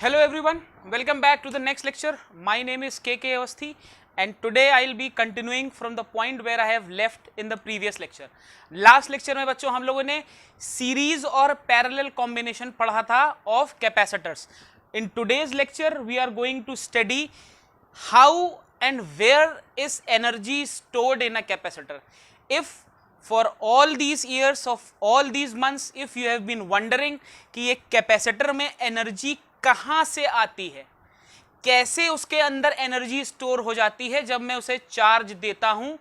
Hello everyone, welcome back to the next lecture. My name is KK Awasthi and today I will be continuing from the point where I have left in the previous lecture. Last lecture में बच्चों हम लोगों ने series और parallel combination पढ़ा था of capacitors. In today's lecture we are going to study how and where is energy stored in a capacitor. If for all these years of all these months if you have been wondering कि एक capacitor में energy कहां से आती है, कैसे उसके अंदर एनर्जी स्टोर हो जाती है जब मैं उसे चार्ज देता हूं,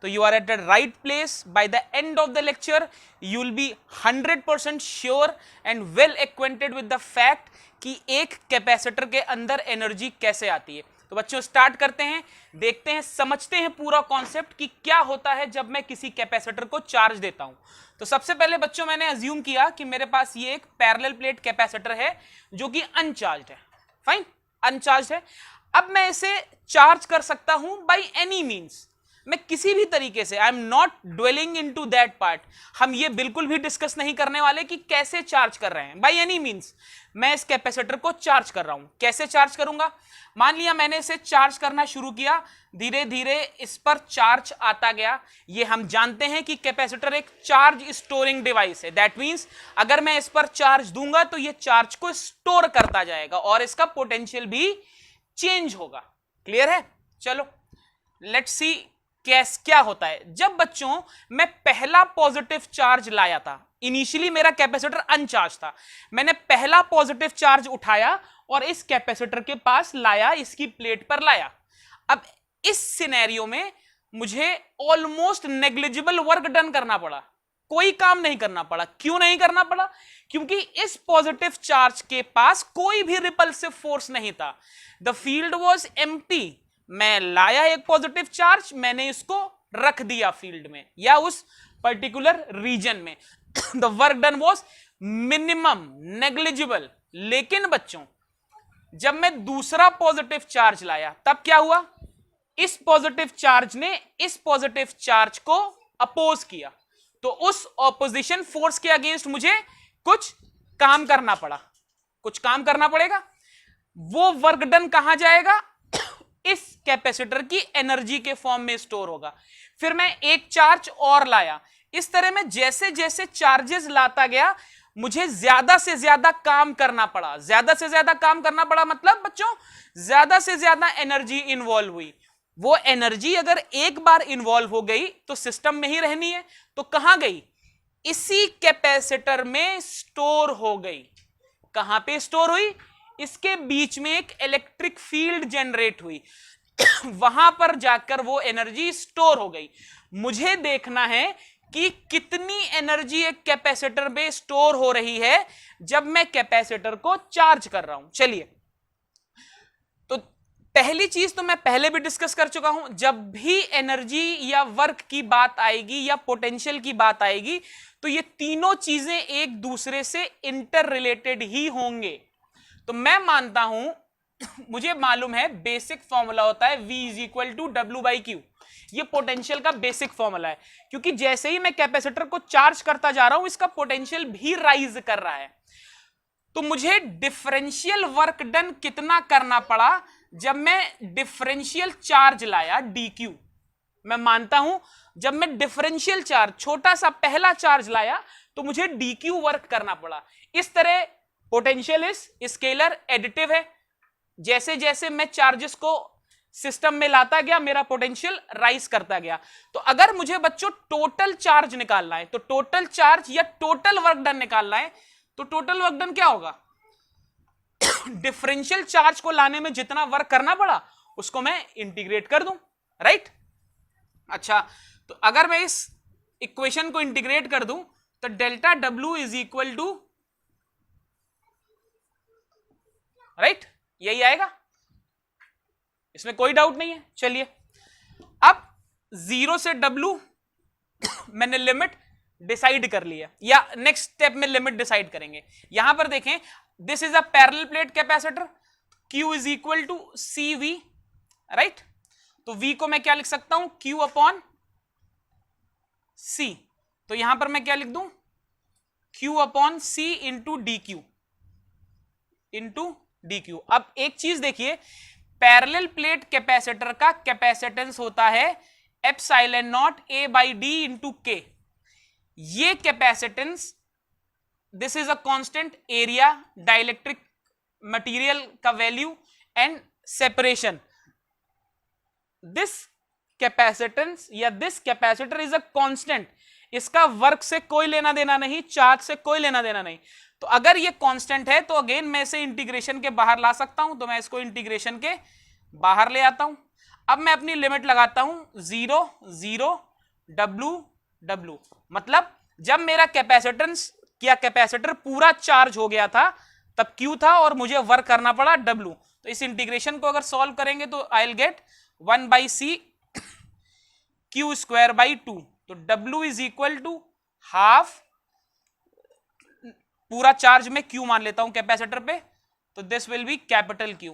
तो you are at the right place. By the end of the lecture you will be 100% sure and well acquainted with the fact कि एक कैपेसिटर के अंदर एनर्जी कैसे आती है. तो बच्चों स्टार्ट करते हैं, देखते हैं, समझते हैं पूरा कॉन्सेप्ट कि क्या होता है जब मैं किसी कैपेसिटर को चार्ज देता हूं. तो सबसे पहले बच्चों मैंने अज्यूम किया कि मेरे पास ये एक पैरेलल प्लेट कैपेसिटर है जो कि अनचार्ज्ड है. फाइन, अनचार्ज है. अब मैं इसे चार्ज कर सकता हूं बाय एनी मींस, मैं किसी भी तरीके से. I am not dwelling into that part. हम ये बिल्कुल भी डिस्कस नहीं करने वाले कि कैसे चार्ज कर रहे हैं. बाय एनी मींस मैं इस कैपेसिटर को चार्ज कर रहा हूं. कैसे चार्ज करूंगा? मान लिया मैंने इसे चार्ज करना शुरू किया, धीरे धीरे इस पर चार्ज आता गया. ये हम जानते हैं कि कैपेसिटर एक चार्ज स्टोरिंग डिवाइस है. दैट मींस अगर मैं इस पर चार्ज दूंगा तो ये चार्ज को स्टोर करता जाएगा और इसका पोटेंशियल भी चेंज होगा. क्लियर है? चलो लेट्स सी क्या होता है जब बच्चों मैं पहला पॉजिटिव चार्ज लाया था. इनिशियली मेरा कैपेसिटर अनचार्ज था, मैंने पहला पॉजिटिव चार्ज उठाया और इस कैपेसिटर के पास लाया, इसकी प्लेट पर लाया. अब इस सिनेरियो में मुझे ऑलमोस्ट नेग्लिजिबल वर्क डन करना पड़ा, कोई काम नहीं करना पड़ा. क्यों नहीं करना पड़ा? क्योंकि इस पॉजिटिव चार्ज के पास कोई भी रिपल्सिव फोर्स नहीं था. The field was empty. मैं लाया एक पॉजिटिव चार्ज, मैंने इसको रख दिया फील्ड में या उस पर्टिकुलर रीजन में. The work done was minimum, negligible. लेकिन बच्चों जब मैं दूसरा पॉजिटिव चार्ज लाया तब क्या हुआ? इस पॉजिटिव चार्ज ने इस पॉजिटिव चार्ज को अपोज किया, तो उस ऑपोजिशन फोर्स के अगेंस्ट मुझे कुछ काम करना पड़ा. कुछ काम करना पड़ेगा. वो वर्क डन कहां जाएगा? इस कैपेसिटर की एनर्जी के फॉर्म में स्टोर होगा. फिर मैं एक चार्ज और लाया. इस तरह में जैसे जैसे चार्जेस लाता गया मुझे ज्यादा से ज्यादा काम करना पड़ा. ज्यादा से ज्यादा काम करना पड़ा मतलब बच्चों ज्यादा से ज्यादा एनर्जी इन्वॉल्व हुई. वो एनर्जी अगर एक बार इन्वॉल्व हो गई तो सिस्टम में ही रहनी है, तो कहां गई? इसी कैपेसिटर में स्टोर हो गई. कहां पे स्टोर हुई? इसके बीच में एक इलेक्ट्रिक फील्ड जनरेट हुई. वहां पर जाकर वो एनर्जी स्टोर हो गई. मुझे देखना है कि कितनी एनर्जी एक कैपेसिटर में स्टोर हो रही है जब मैं कैपेसिटर को चार्ज कर रहा हूं. चलिए, तो पहली चीज तो मैं पहले भी डिस्कस कर चुका हूं, जब भी एनर्जी या वर्क की बात आएगी या पोटेंशियल की बात आएगी तो ये तीनों चीजें एक दूसरे से इंटर रिलेटेड ही होंगे. तो मैं मानता हूं, मुझे मालूम है बेसिक फॉर्मूला होता है V is equal to W by Q. ये पोटेंशियल का बेसिक फॉर्मूला है, क्योंकि जैसे ही मैं कैपेसिटर को चार्ज करता जा रहा हूं इसका पोटेंशियल भी राइज कर रहा है. तो मुझे डिफरेंशियल वर्क डन कितना करना पड़ा जब मैं डिफरेंशियल चार्ज लाया dq. मैं मानता हूं जब मैं डिफरेंशियल चार्ज, छोटा सा पहला चार्ज लाया तो मुझे dq वर्क करना पड़ा. इस तरह पोटेंशियल इज स्केलर, एडिटिव है. जैसे जैसे मैं चार्जेस को सिस्टम में लाता गया मेरा पोटेंशियल राइज करता गया. तो अगर मुझे बच्चों टोटल चार्ज निकालना है, तो टोटल चार्ज या टोटल वर्क डन निकालना है, तो टोटल वर्क डन क्या होगा? डिफरेंशियल चार्ज को लाने में जितना वर्क करना पड़ा उसको मैं इंटीग्रेट कर दूं. राइट? अच्छा, तो अगर मैं इस इक्वेशन को इंटीग्रेट कर दूं तो delta W is equal to, right, यही आएगा, इसमें कोई डाउट नहीं है. चलिए, अब जीरो से डब्ल्यू मैंने लिमिट डिसाइड कर लिया, या नेक्स्ट स्टेप में लिमिट डिसाइड करेंगे. यहां पर देखें, this is a parallel plate capacitor, Q is equal to C V. Right? तो V को मैं क्या लिख सकता हूं? Q upon C. तो यहां पर मैं क्या लिख दूं? Q upon C into d q. dq। अब एक चीज देखिए, पैरेलल प्लेट कैपेसिटर का कैपेसिटेंस होता है epsilon nought a by d into k. ये capacitance, this is a constant area, dielectric material का value and separation. This capacitance या this capacitor is a constant, इसका वर्क से कोई लेना देना नहीं, चार्ज से कोई लेना देना नहीं। तो अगर ये कांस्टेंट है तो अगेन मैं इसे इंटीग्रेशन के बाहर ला सकता हूं, तो मैं इसको इंटीग्रेशन के बाहर ले आता हूं। अब मैं अपनी लिमिट लगाता हूं 0 0 W W, मतलब जब मेरा कैपेसिटेंस या कैपेसिटर पूरा चार्ज हो गया था तब Q था और मुझे वर्क करना पड़ा W। तो इस इंटीग्रेशन को अगर सॉल्व करेंगे तो I will get 1 by C Q square by 2। तो W is equal to half, पूरा चार्ज में Q मान लेता हूं कैपेसिटर पे, तो this will be capital Q,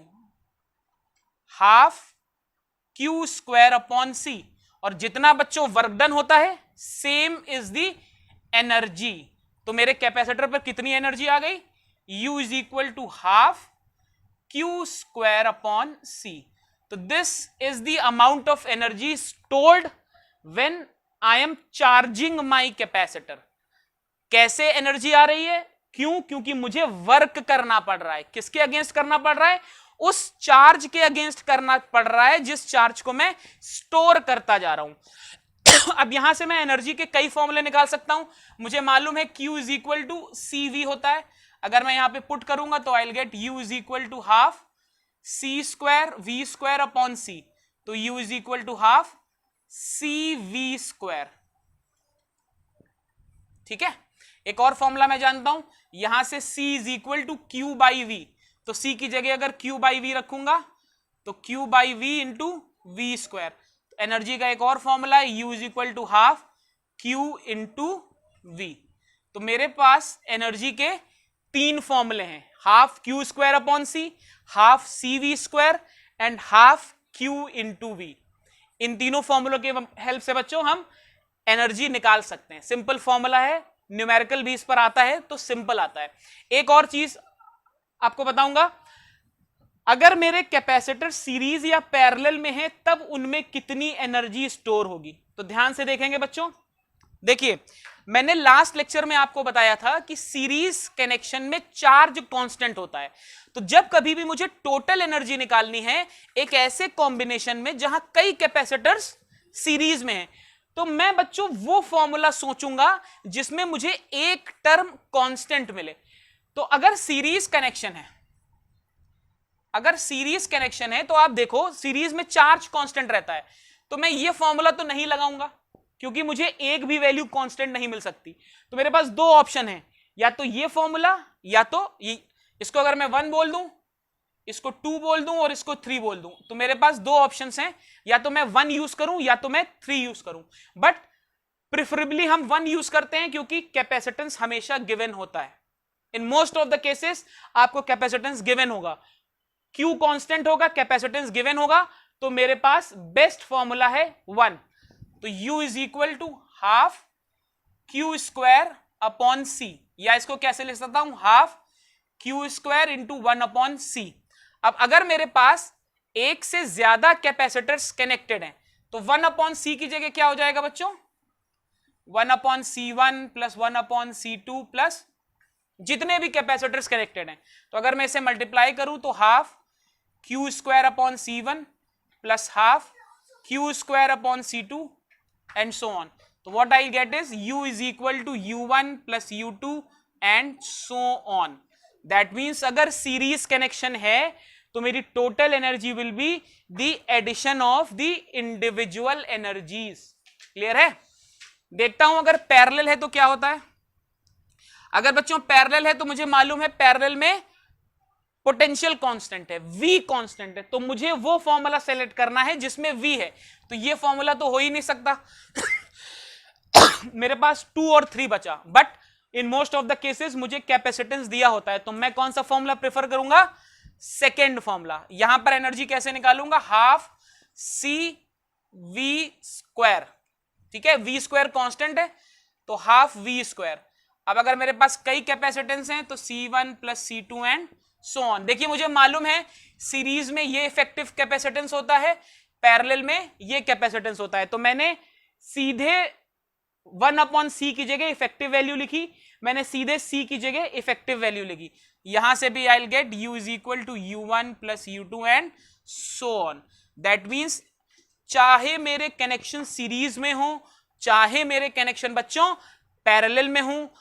half Q square upon C। और जितना बच्चों वर्क डन होता है सेम इज द एनर्जी। तो मेरे कैपेसिटर पर कितनी एनर्जी आ गई, U is equal to half Q square upon C। तो this is the amount of energy stored when I am charging my capacitor. कैसे एनर्जी आ रही है, क्यों, क्योंकि मुझे वर्क करना पड़ रहा है। किसके अगेंस्ट करना पड़ रहा है, उस चार्ज के अगेंस्ट करना पड़ रहा है जिस चार्ज को मैं स्टोर करता जा रहा हूं। अब यहां से मैं एनर्जी के कई फॉर्मूले निकाल सकता हूं। मुझे मालूम है Q is equal to CV होता है। अगर मैं यहां पे पुट करूंगा तो I will get U is equal to half C square V square upon C। तो U is equal to half CV square. ठीक है, एक और फॉर्मूला मैं जानता हूं, यहां से C is equal to Q by V। तो C की जगह अगर Q बाई V रखूंगा तो Q by V into V square. Energy का एक और फॉर्मूला है, U is equal to half Q into V। तो मेरे पास एनर्जी के तीन फॉर्मूले हैं, half Q square upon C, half CV square and half Q into V। इन तीनों फॉर्मूलों के हेल्प से बच्चों हम एनर्जी निकाल सकते हैं। सिंपल फॉर्मूला है, न्यूमेरिकल भी इस पर आता है तो सिंपल आता है। एक और चीज आपको बताऊंगा, अगर मेरे कैपेसिटर सीरीज या पैरेलल में है तब उनमें कितनी एनर्जी स्टोर होगी। तो ध्यान से देखेंगे बच्चों, देखिए मैंने लास्ट लेक्चर में आपको बताया था कि सीरीज कनेक्शन में चार्ज कांस्टेंट होता है। तो जब कभी भी मुझे टोटल एनर्जी निकालनी है एक ऐसे कॉम्बिनेशन में जहां कई कैपेसिटर्स सीरीज में हैं, तो मैं बच्चों वो फॉर्मूला सोचूंगा जिसमें मुझे एक टर्म कांस्टेंट मिले। तो अगर सीरीज कनेक्शन है, अगर सीरीज कनेक्शन है तो आप देखो सीरीज में चार्ज कांस्टेंट रहता है, तो मैं ये फॉर्मूला तो नहीं लगाऊंगा क्योंकि मुझे एक भी वैल्यू कांस्टेंट नहीं मिल सकती। तो मेरे पास दो ऑप्शन है, या तो ये फॉर्मूला या तो ये। इसको अगर मैं 1 बोल दूं, इसको 2 बोल दूं और इसको 3 बोल दूं, तो मेरे पास दो ऑप्शंस हैं, या तो मैं 1 यूज करूं या तो मैं 3 यूज करूं। बट प्रिफरेबली हम 1 यूज करते हैं क्योंकि कैपेसिटेंस हमेशा गिवन होता है। In most of the cases आपको कैपेसिटेंस गिवन होगा, Q कांस्टेंट होगा, कैपेसिटेंस गिवन होगा, तो मेरे पास बेस्ट फॉर्मूला है 1। तो U is equal to half Q square upon C, या इसको कैसे लिख सकता हूं, half Q square into 1 upon C। अब अगर मेरे पास एक से ज्यादा कैपेसिटर्स कनेक्टेड हैं तो 1 अपॉन C की जगह क्या हो जाएगा बच्चों, 1 upon C1 plus 1 upon C2 plus जितने भी कैपेसिटर्स कनेक्टेड हैं। तो अगर मैं इसे मल्टीप्लाई करूं तो half Q square upon C1 plus half Q square upon C2 and so on. तो what I get is U is equal to U1 plus U2 and so on. That means अगर series connection है तो मेरी total energy will be the addition of the individual energies. Clear है? देखता हूं अगर parallel है तो क्या होता है। अगर बच्चों पैरेलल है तो मुझे मालूम है पैरेलल में पोटेंशियल कांस्टेंट है, V कांस्टेंट है, तो मुझे वो फॉर्मूला सेलेक्ट करना है जिसमें V है। तो ये फॉर्मूला तो हो ही नहीं सकता मेरे पास 2 और 3 बचा, but in most of the cases मुझे कैपेसिटेंस दिया होता है, तो मैं कौन सा फॉर्मूला प्रेफर करूंगा, सेकेंड फॉर्मूला। यहां पर एनर्जी कैसे निकालूंगा, हाफ CV स्क्वायर। ठीक है, V स्क्वायर कांस्टेंट है तो हाफ V स्क्वायर। अब अगर मेरे पास कई कैपेसिटेंस हैं तो C1 plus C2 and so on. देखिए मुझे मालूम है सीरीज में ये इफेक्टिव कैपेसिटेंस होता है, पैरेलल में ये कैपेसिटेंस होता है, तो मैंने सीधे 1/c की जगह इफेक्टिव वैल्यू लिखी, मैंने सीधे c की जगह इफेक्टिव वैल्यू लिखी। यहां से भी I will get u is equal to u1 plus u2 and so on. That means चाहे मेरे कनेक्शन सीरीज में हो, चाहे मेरे कनेक्शन बच्चों पैरेलल में हो,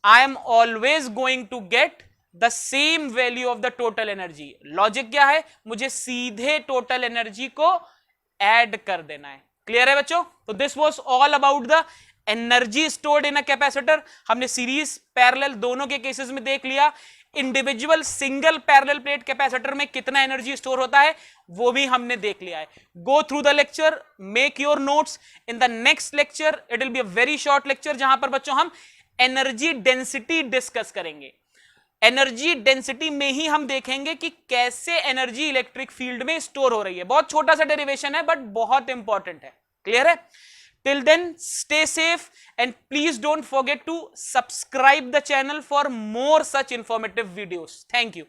I am always going to get the same value of the total energy. Logic क्या है, मुझे सीधे टोटल एनर्जी को ऐड कर देना है। क्लियर है बच्चों? तो this was all about the energy stored in a capacitor. हमने सीरीज पैरेलल दोनों के केसेस में देख लिया। Individual single parallel plate capacitor में कितना एनर्जी स्टोर होता है वो भी हमने देख लिया है। Go through the lecture, make your notes. In the next lecture it will be a very short lecture जहां पर बच्चों हम एनर्जी डेंसिटी डिस्कस करेंगे। एनर्जी डेंसिटी में ही हम देखेंगे कि कैसे एनर्जी इलेक्ट्रिक फील्ड में स्टोर हो रही है। बहुत छोटा सा डेरिवेशन है बट बहुत इंपॉर्टेंट है। क्लियर है? Till then, stay safe and please don't forget to subscribe the channel for more such informative videos. Thank you.